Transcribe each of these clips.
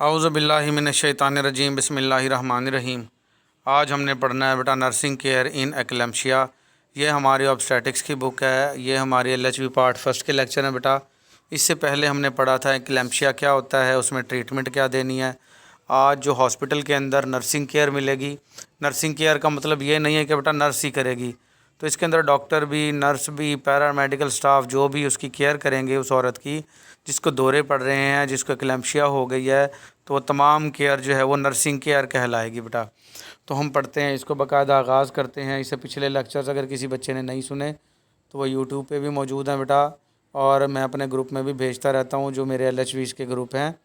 औज़ु बिल्लाहि मिनश्शैतानिर्रजीम बिस्मिल्लाहिर्रहमानिर्रहीम। आज हमने पढ़ना है बेटा नर्सिंग केयर इन एक्लेम्शिया। ये हमारी ऑब्स्टेटिक्स की बुक है। ये हमारी एलएचबी पार्ट फर्स्ट के लेक्चर हैं बेटा। इससे पहले हमने पढ़ा था एक्लेम्शिया क्या होता है, उसमें ट्रीटमेंट क्या देनी है। आज जो हॉस्पिटल के अंदर नर्सिंग केयर मिलेगी, नर्सिंग केयर का मतलब ये नहीं है कि बेटा नर्स ही करेगी। तो इसके अंदर डॉक्टर भी, नर्स भी, पैरामेडिकल स्टाफ जो भी उसकी केयर करेंगे उस औरत की जिसको दौरे पड़ रहे हैं, जिसको एक्लेम्शिया हो गई है, तो वो तमाम केयर जो है वो नर्सिंग केयर कहलाएगी बेटा। तो हम पढ़ते हैं इसको, बाकायदा आगाज़ करते हैं। इससे पिछले लेक्चर्स अगर किसी बच्चे ने नहीं सुने तो वो यूट्यूब पे भी मौजूद हैं बेटा, और मैं अपने ग्रुप में भी भेजता रहता हूँ जो मेरे LHVs के ग्रुप हैं,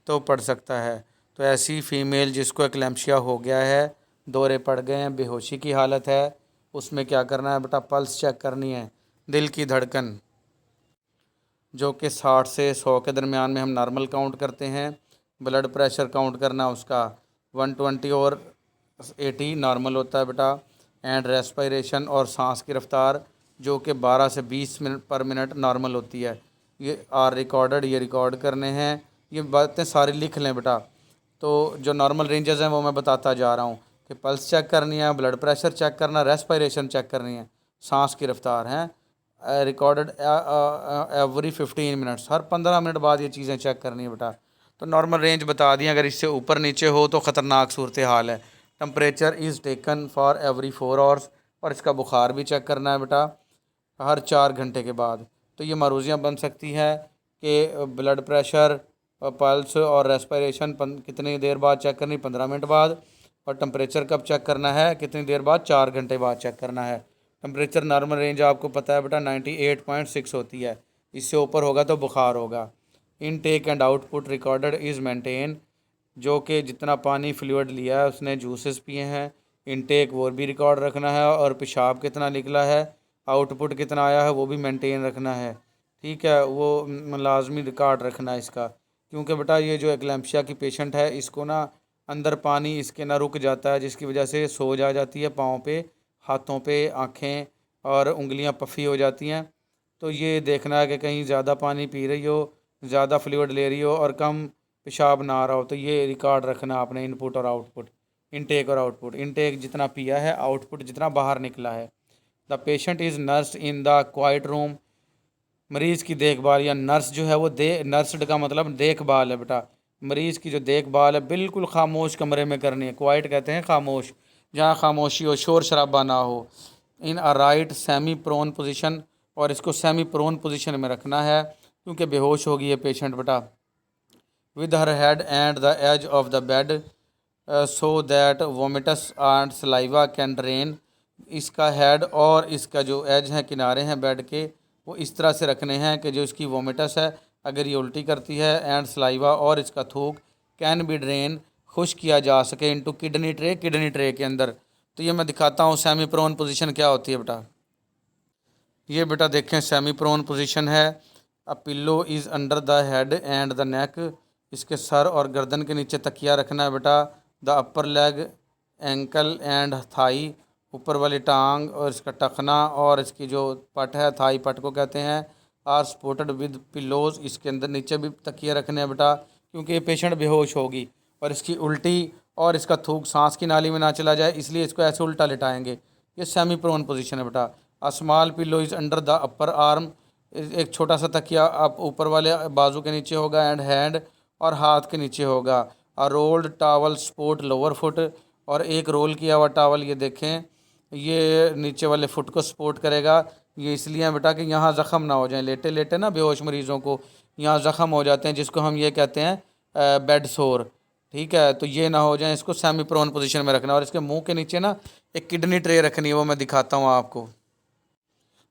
तो पढ़ सकता है। तो ऐसी फ़ीमेल जिसको एक्लेम्शिया हो गया है, दौरे पड़ गए हैं, बेहोशी की हालत है, उसमें क्या करना है बेटा, पल्स चेक करनी है, दिल की धड़कन जो कि 60 से 100 के दरमियान में हम नॉर्मल काउंट करते हैं। ब्लड प्रेशर काउंट करना उसका 120 और 80 नॉर्मल होता है बेटा। एंड रेस्पिरेशन और सांस की रफ्तार जो कि 12 से 20 मिनट पर मिनट नॉर्मल होती है। ये आर रिकॉर्डेड, ये रिकॉर्ड करने हैं। ये बातें सारी लिख लें बेटा। तो जो नॉर्मल रेंजेस हैं वो मैं बताता जा रहा हूँ कि पल्स चेक करनी है, ब्लड प्रेशर चेक करना, रेस्पिरेशन चेक करनी है, सांस की रफ्तार है रिकॉर्डेड एवरी 15 मिनट्स, हर 15 मिनट बाद ये चीज़ें चेक करनी है बेटा। तो नॉर्मल रेंज बता दी, अगर इससे ऊपर नीचे हो तो ख़तरनाक सूरत हाल है। Temperature is taken for every 4 hours, और इसका बुखार भी चेक करना है बेटा हर 4 घंटे के बाद। तो ये मरूजियाँ बन सकती हैं कि ब्लड प्रेशर, पल्स और रेस्पिरेशन कितनी देर बाद चेक करनी, 15 मिनट बाद। और टम्परेचर कब चेक करना है, कितनी देर बाद, 4 घंटे बाद चेक करना है। टम्परेचर नॉर्मल रेंज आपको पता है बेटा 98.6 होती है, इससे ऊपर होगा तो बुखार होगा। Intake and output recorded is maintain, जो कि जितना पानी फ्लूइड लिया है उसने, जूसेस पिए हैं, इनटेक वो भी रिकॉर्ड रखना है, और पेशाब कितना निकला है, आउटपुट कितना आया है वो भी मेंटेन रखना है। ठीक है, वो लाजमी रिकॉर्ड रखना है इसका, क्योंकि बेटा ये जो एक्लेम्शिया की पेशेंट है इसको ना अंदर पानी इसके ना रुक जाता है, जिसकी वजह से सोज आ जाती है पाँव पे, हाथों पे, आँखें और उंगलियां पफ़ी हो जाती हैं। तो ये देखना है कि कहीं ज़्यादा पानी पी रही हो, ज़्यादा फ्लूइड ले रही हो और कम पेशाब ना आ रहा हो। तो ये रिकॉर्ड रखना आपने, इनपुट और आउटपुट, इनटेक और आउटपुट। इनटेक जितना पिया है, आउटपुट जितना बाहर निकला है। The patient is nurse in the quiet room, मरीज़ की देखभाल, या नर्स जो है वो नर्सड का मतलब देखभाल है बेटा। मरीज़ की जो देखभाल है बिल्कुल खामोश कमरे में करनी है। क्वाइट कहते हैं खामोश, जहाँ खामोशी हो, शोर शराबा ना हो। In a right semi prone position, और इसको सेमी प्रोन पोजीशन में रखना है क्योंकि बेहोश होगी ये पेशेंट बेटा। With her head and the edge of the bed so that vomitus and saliva can drain. इसका हेड और इसका जो एज है, किनारे हैं बेड के, वो इस तरह से रखने हैं कि जो इसकी वोमिटस है, अगर ये उल्टी करती है, एंड सलाइवा और इसका थूक, कैन बी ड्रेन, खुश किया जा सके into kidney tray, kidney tray के अंदर। तो ये मैं दिखाता हूँ सेमी प्रोन पोजीशन क्या होती है बेटा। ये बेटा देखें सेमी प्रोन पोजीशन है। A pillow is under the head and the neck, इसके सर और गर्दन के नीचे तकिया रखना है बेटा। The upper leg, ankle and thigh, ऊपर वाली टांग और इसका टखना और इसकी जो पट है, थाई पट को कहते हैं, आर सपोर्टेड विद पिल्लोज, इसके अंदर नीचे भी तकिया रखने हैं बेटा, क्योंकि ये पेशेंट बेहोश होगी और इसकी उल्टी और इसका थूक सांस की नाली में ना चला जाए, इसलिए इसको ऐसे उल्टा लिटाएंगे। ये सेमी प्रोन पोजीशन है बेटा। A small pillow is under the upper arm, एक छोटा सा तकिया आप ऊपर वाले बाजू के नीचे होगा, एंड हैंड और हाथ के नीचे होगा। A rolled towel support lower foot, और एक रोल किया हुआ टावल ये देखें, ये नीचे वाले फुट को सपोर्ट करेगा। ये इसलिए है बेटा कि यहाँ ज़ख़म ना हो जाए, लेटे लेटे ना बेहोश मरीज़ों को यहाँ ज़ख़म हो जाते हैं, जिसको हम ये कहते हैं बेड सोर। ठीक है, तो ये ना हो जाए, इसको सेमी प्रोन पोजीशन में रखना। और इसके मुंह के नीचे ना एक किडनी ट्रे रखनी है, वो मैं दिखाता हूँ आपको।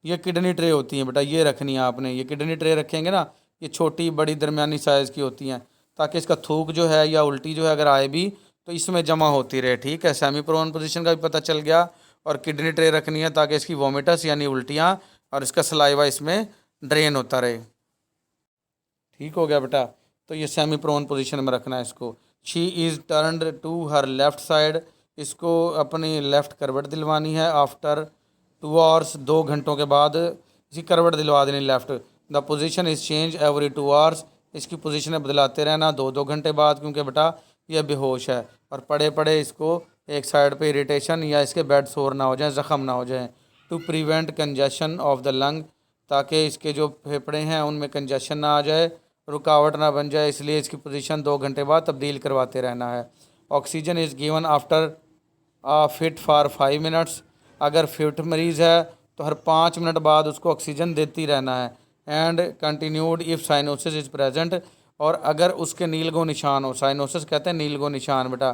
ये किडनी ट्रे होती हैं बेटा, ये रखनी है आपने। ये किडनी ट्रे रखेंगे ना, ये छोटी बड़ी दरमियानी साइज़ की होती हैं, ताकि इसका थूक जो है या उल्टी जो है अगर आए भी तो इसमें जमा होती रहे। ठीक है, सेमी प्रोन पोजीशन का भी पता चल गया। और किडनी ट्रे रखनी है ताकि इसकी वोमिटस यानी उल्टियाँ और इसका सलाइवा इसमें ड्रेन होता रहे। ठीक हो गया बेटा। तो ये सेमी प्रोन पोजीशन में रखना है इसको। She is turned to her left side, इसको अपनी लेफ़्ट करवट दिलवानी है। आफ्टर 2 आवर्स, 2 घंटों के बाद इसी करवट दिलवा देनी left. The position is change every 2 hours, इसकी पोजीशनें बदलाते रहना 2-2 घंटे बाद, क्योंकि बेटा ये बेहोश है। और पड़े पड़े इसको एक साइड पे इरिटेशन या इसके बेड सोर ना हो जाए, ज़ख़म ना हो जाए। To prevent congestion of the lung, ताकि इसके जो फेफड़े हैं उनमें कंजेशन ना आ जाए, रुकावट ना बन जाए, इसलिए इसकी पोजीशन 2 घंटे बाद तब्दील करवाते रहना है। Oxygen is given after fit for 5 minutes. अगर फिट मरीज़ है तो हर 5 मिनट बाद उसको ऑक्सीजन देती रहना है। And continued if cyanosis is present, और अगर उसके नीलगो निशान हो, साइनोसिस कहते हैं नीलगो निशान बेटा,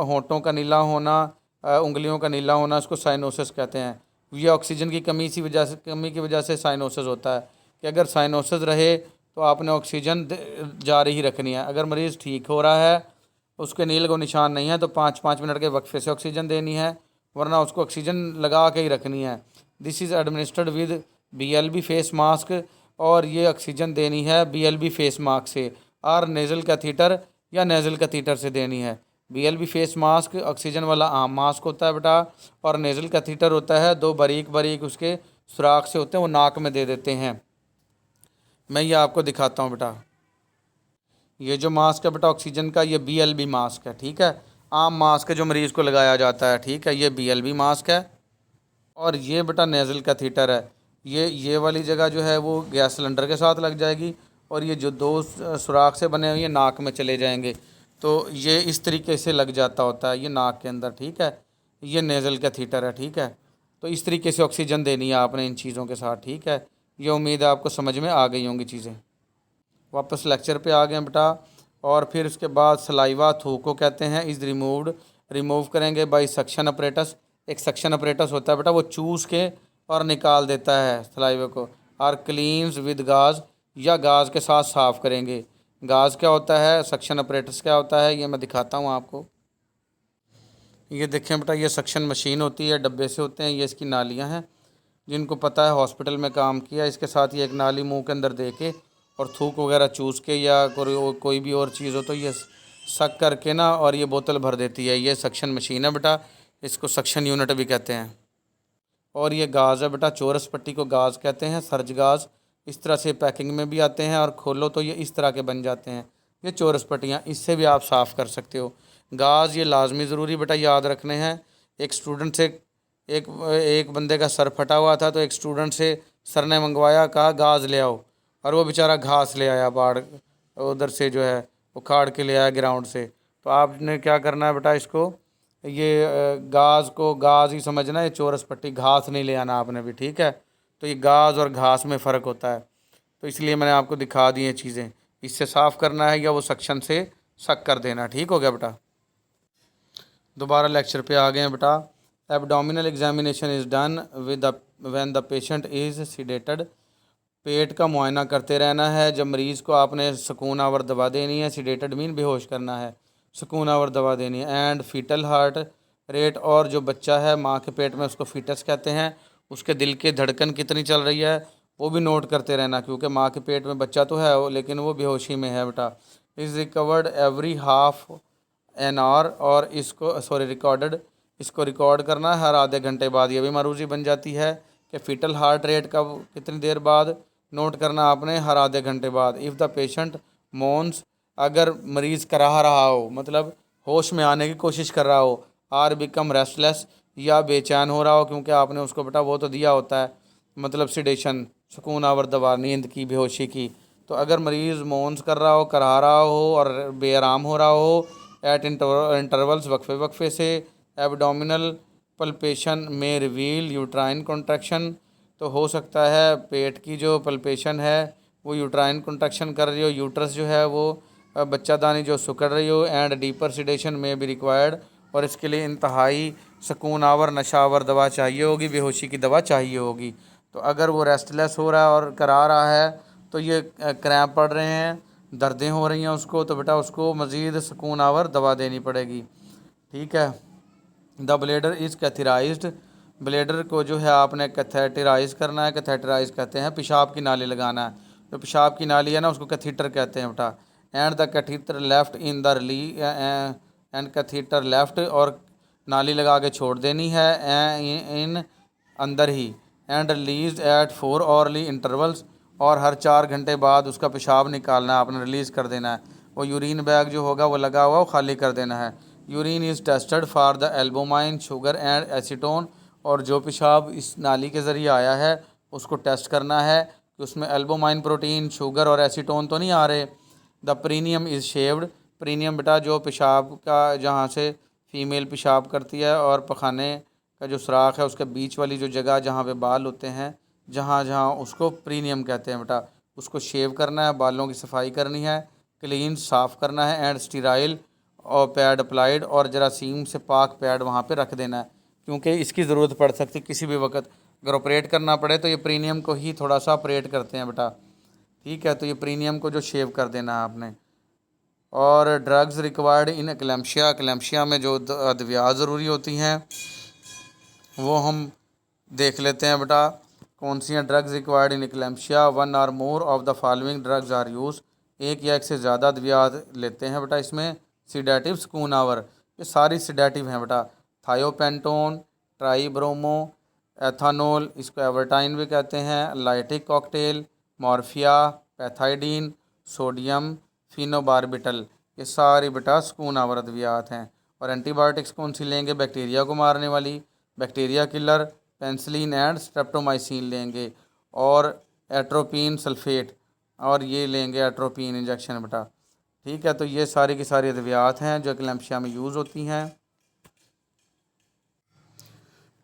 होंठों का नीला होना, उंगलियों का नीला होना, उसको साइनोसिस कहते हैं। ये ऑक्सीजन की कमी की वजह से साइनोसिस होता है। कि अगर साइनोसिस रहे तो आपने ऑक्सीजन जारी ही रखनी है। अगर मरीज़ ठीक हो रहा है, उसके नील को निशान नहीं है, तो 5-5 मिनट के वक्फे से ऑक्सीजन देनी है, वरना उसको ऑक्सीजन लगा के ही रखनी है। This is administered with BLB face mask, और ये ऑक्सीजन देनी है BLB फेस मास्क से, और नेज़ल कैथीटर या नेज़ल कैथीटर से देनी है। BLB फेस मास्क ऑक्सीजन वाला आम मास्क होता है बेटा, और नेज़ल कैथीटर होता है 2 बारीक बारीक उसके सुराख से होते हैं, वो नाक में दे देते हैं। मैं ये आपको दिखाता हूँ बेटा। ये जो मास्क है बेटा ऑक्सीजन का, ये BLB मास्क है, ठीक है। आम मास्क है जो मरीज़ को लगाया जाता है, ठीक है, ये BLB मास्क है। और ये बेटा नेज़ल कैथीटर है। ये वाली जगह जो है वो गैस सिलेंडर के साथ लग जाएगी, और ये जो 2 सुराख से बने हुए ये नाक में चले जाएंगे। तो ये इस तरीके से लग जाता होता है ये नाक के अंदर, ठीक है। ये नेज़ल कैथीटर है, ठीक है। तो इस तरीके से ऑक्सीजन देनी है आपने इन चीज़ों के साथ, ठीक है। ये उम्मीद है आपको समझ में आ गई होंगी चीज़ें। वापस लेक्चर पे आ गए बेटा। और फिर उसके बाद सलाइवा थूक को कहते हैं इज़ रिमूव्ड, रिमूव करेंगे बाई सक्शन अपरेटस। एक सक्शन अपरेटस होता है बेटा, वो चूस के और निकाल देता है सलाइवा को। और क्लीन्स विद गाज, या गाज के साथ साफ़ करेंगे। गाज क्या होता है, सक्शन अपरेटस क्या होता है, ये मैं दिखाता हूँ आपको। ये देखें बेटा, ये सक्शन मशीन होती है, डब्बे से होते हैं, ये इसकी नालियाँ हैं। जिनको पता है हॉस्पिटल में काम किया, इसके साथ ही एक नाली मुंह के अंदर दे के और थूक वगैरह चूस के या कोई भी और चीज़ हो तो ये सक करके ना, और ये बोतल भर देती है। ये सक्शन मशीन है बेटा, इसको सक्शन यूनिट भी कहते हैं। और ये गाज़ है बेटा, चौरस पट्टी को गाज़ कहते हैं, सर्ज गाज़। इस तरह से पैकिंग में भी आते हैं, और खोलो तो ये इस तरह के बन जाते हैं। ये चौरस पट्टियाँ, इससे भी आप साफ़ कर सकते हो। गाज़ ये लाजमी ज़रूरी बेटा याद रखने हैं। एक स्टूडेंट से एक बंदे का सर फटा हुआ था, तो एक स्टूडेंट से सर ने मंगवाया, कहा गाज़ ले आओ, और वो बेचारा घास ले आया, बाढ़ उधर से जो है उखाड़ के ले आया ग्राउंड से। तो आपने क्या करना है बेटा, इसको ये गाज को गाज ही समझना, ये चौरस पट्टी घास नहीं ले आना आपने भी, ठीक है। तो ये गाज और घास में फ़र्क होता है, तो इसलिए मैंने आपको दिखा दी ये चीज़ें। इससे साफ़ करना है या वो सक्शन से सक कर देना, ठीक हो गया बेटा। दोबारा लेक्चर पे आ गए हैं बेटा। Abdominal examination is done with when the patient is sedated. पेट का मुआयना करते रहना है जब मरीज़ को आपने सुकून आवर दवा देनी है। सीडेटेड मीन बेहोश करना है, सुकून आवर दवा देनी है। एंड फीटल हार्ट रेट, और जो बच्चा है माँ के पेट में उसको फीटस कहते हैं, उसके दिल की धड़कन कितनी चल रही है वो भी नोट करते रहना, क्योंकि माँ के पेट में बच्चा तो है लेकिन वो बेहोशी में है बेटा। Is recovered every half an hour, और इसको रिकॉर्डेड, इसको रिकॉर्ड करना है हर आधे घंटे बाद। ये भी मारूजी बन जाती है कि फीटल हार्ट रेट का कितनी देर बाद नोट करना आपने, हर आधे घंटे बाद। इफ़ द पेशेंट मोन्स, अगर मरीज़ कराह रहा हो, मतलब होश में आने की कोशिश कर रहा हो। आर बिकम रेस्टलेस, या बेचैन हो रहा हो, क्योंकि आपने उसको बेटा वो तो दिया होता है, मतलब सिडेशन, सुकून आवर दवा, नींद की, बेहोशी की। तो अगर मरीज़ मोन्स कर रहा हो, कराह रहा हो और बेआराम हो रहा हो एट इंटरवल्स, वक्फे वक्फे से। एब्डोमिनल पल्पेशन में रिवील यूट्राइन कॉन्ट्रैक्शन, तो हो सकता है पेट की जो पल्पेशन है वो यूट्राइन कॉन्ट्रैक्शन कर रही हो, यूट्रस जो है वो बच्चादानी जो सुकड़ रही हो। एंड डीपर सिडेशन में भी रिक्वायर्ड, और इसके लिए इंतहाई सुकून आवर नशावर दवा चाहिए होगी, बेहोशी की दवा चाहिए होगी। तो अगर वो रेस्टलेस हो रहा है और करा रहा है, तो ये क्रैम्प पड़ रहे हैं, दर्दें हो रही हैं उसको, तो बेटा उसको मज़ीद सुकून आवर दवा देनी पड़ेगी, ठीक है। द ब्लेडर इज़ कैथेराइज्ड, ब्लेडर को जो है आपने कैथेटराइज करना है। कैथेटराइज कहते हैं पेशाब की नाली लगाना है। जो पेशाब की नाली है ना उसको कैथीटर कहते हैं बेटा। And the catheter left in the really, and catheter left, और नाली लगा के छोड़ देनी है इन अंदर ही। And release at 4 hourly intervals, और हर 4 घंटे बाद उसका पेशाब निकालना है, आपने रिलीज़ कर देना है। वो यूरिन बैग जो होगा वो लगा हुआ वो खाली कर देना है। Urine is tested for the albumin sugar and acetone, और जो पेशाब इस नाली के ज़रिए आया है उसको टेस्ट करना है कि उसमें एल्बुमाइन प्रोटीन, शुगर और एसीटोन तो नहीं आ रहे। The perineum is shaved. Perineum बेटा जो पेशाब का, जहाँ से फ़ीमेल पेशाब करती है और पखाने का जो सुराख है उसके बीच वाली जो जगह जहाँ पे बाल होते हैं, जहाँ जहाँ उसको प्रीनियम कहते हैं बेटा, उसको शेव करना है, बालों की सफाई करनी है, क्लीन साफ़ करना है एंड स्टीराइल और पैड अप्लाइड, और जरासीम से पाक पैड वहाँ पे रख देना है, क्योंकि इसकी ज़रूरत पड़ सकती है किसी भी वक्त। अगर ऑपरेट करना पड़े तो ये प्रीनियम को ही थोड़ा सा ऑपरेट करते हैं बेटा। ठीक है, तो ये प्रीनियम को जो शेव कर देना है आपने। और drugs required in eclampsia, eclampsia में जो अद्वियात ज़रूरी होती हैं वो हम देख लेते हैं बेटा। कौन सी हैं drugs required in eclampsia? One or more of the following drugs are used. एक या एक से ज़्यादा अद्वियात लेते हैं बेटा इसमें। सीडेटिव स्कूनावर, ये सारी सीडेटिव हैं बेटा। थायोपेंटोन, ट्राइब्रोमो, एथानोल, इसको एवर्टाइन भी कहते हैं, लाइटिक कॉकटेल, मॉर्फिया, पैथाइडीन, सोडियम फिनोबारबिटल, ये सारी बेटा स्कूनावर अद्वियात हैं। और एंटीबायोटिक्स कौन सी लेंगे? बैक्टीरिया को मारने वाली, bacteria killer, penicillin and streptomycin लेंगे, और एट्रोपिन सल्फेट, और ये लेंगे एट्रोपिन इंजेक्शन बेटा। ठीक है, तो ये सारी की सारी अद्वियात हैं जो एक्लेम्शिया में यूज़ होती हैं।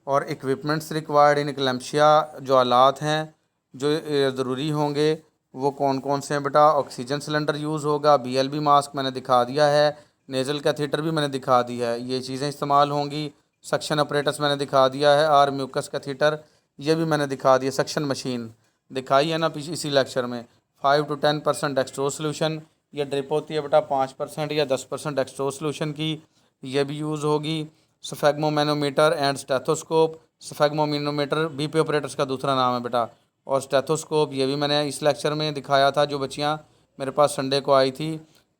और इक्विपमेंट्स रिक्वायर्ड इन एक्लेम्शिया, जो आलात हैं जो ज़रूरी होंगे वो कौन कौन से हैं बेटा? ऑक्सीजन सिलेंडर यूज़ होगा, BLB मास्क मैंने दिखा दिया है, नेज़ल कैथीटर भी मैंने दिखा दिया है, ये चीज़ें इस्तेमाल होंगी। सक्शन ऑपरेटस मैंने दिखा दिया है, और म्यूकस कैथीटर ये भी मैंने दिखा दिया। सक्शन मशीन दिखाई है ना पीछे इसी लेक्चर में। 5 to 10% डेक्सट्रोज सोल्यूशन, ये ड्रिप होती है बेटा 5% या 10% डेक्सट्रोज सोल्यूशन की, ये भी यूज़ होगी। सफेगमोमैनोमीटर एंड स्टेथोस्कोप, सफेगमोमैनोमीटर बीपी ऑपरेटर्स का दूसरा नाम है बेटा। और स्टेथोस्कोप ये भी मैंने इस लेक्चर में दिखाया था, जो बच्चियाँ मेरे पास संडे को आई थी।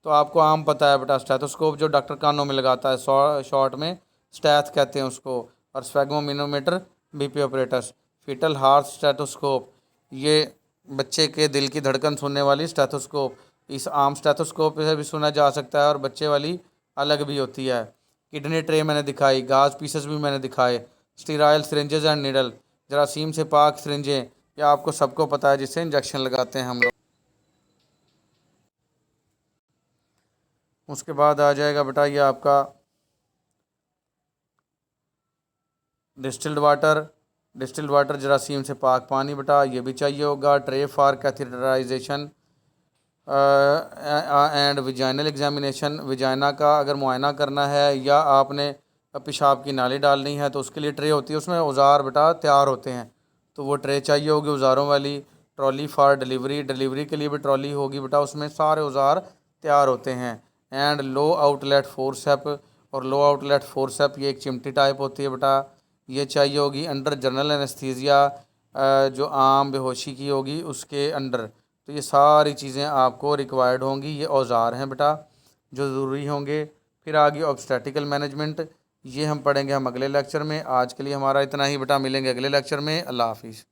तो आपको आम पता है बेटा, स्टेथोस्कोप जो डॉक्टर कानों में लगाता है, शॉर्ट में स्टैथ कहते हैं उसको। और sphygmomanometer BP operators. Fetal heart stethoscope, ये बच्चे के दिल की धड़कन सुनने वाली स्टेथोस्कोप। इस आम स्टेथोस्कोप से भी सुना जा सकता है, और बच्चे वाली अलग भी होती है। किडनी ट्रे मैंने दिखाई, गाज पीसेस भी मैंने दिखाए, स्टीराइल सिरिंजेस एंड निडल, जरासीम से पाक सिरिंजें, ये आपको सबको पता है जिससे इंजेक्शन लगाते हैं हम लोग। उसके बाद आ जाएगा बेटा ये आपका डिस्टिल्ड वाटर। डिस्टिल्ड वाटर जरासीम से पाक पानी बेटा, ये भी चाहिए होगा। Tray for catheterization and vaginal examination, vagina का अगर मुआयना करना है या आपने पेशाब की नाली डालनी है तो उसके लिए ट्रे होती है, उसमें औज़ार बेटा तैयार होते हैं, तो वो ट्रे चाहिए होगी औज़ारों वाली। ट्रॉली फॉर डिलीवरी, डिलीवरी के लिए भी ट्रॉली होगी बेटा, उसमें सारे औज़ार तैयार होते हैं। एंड लो आउटलेट फोर्सेप, और लो आउटलेट फोर्सेप ये एक चिमटी टाइप होती है बेटा, ये चाहिए होगी। अंडर जनरल एनेस्थीसिया, जो आम बेहोशी की होगी उसके अंडर। तो ये सारी चीज़ें आपको रिक्वायर्ड होंगी, ये औज़ार हैं बेटा जो ज़रूरी होंगे। फिर आगे ऑब्स्टेटिकल मैनेजमेंट, ये हम पढ़ेंगे हम अगले लेक्चर में। आज के लिए हमारा इतना ही बेटा, मिलेंगे अगले लेक्चर में। अल्लाह हाफिज़।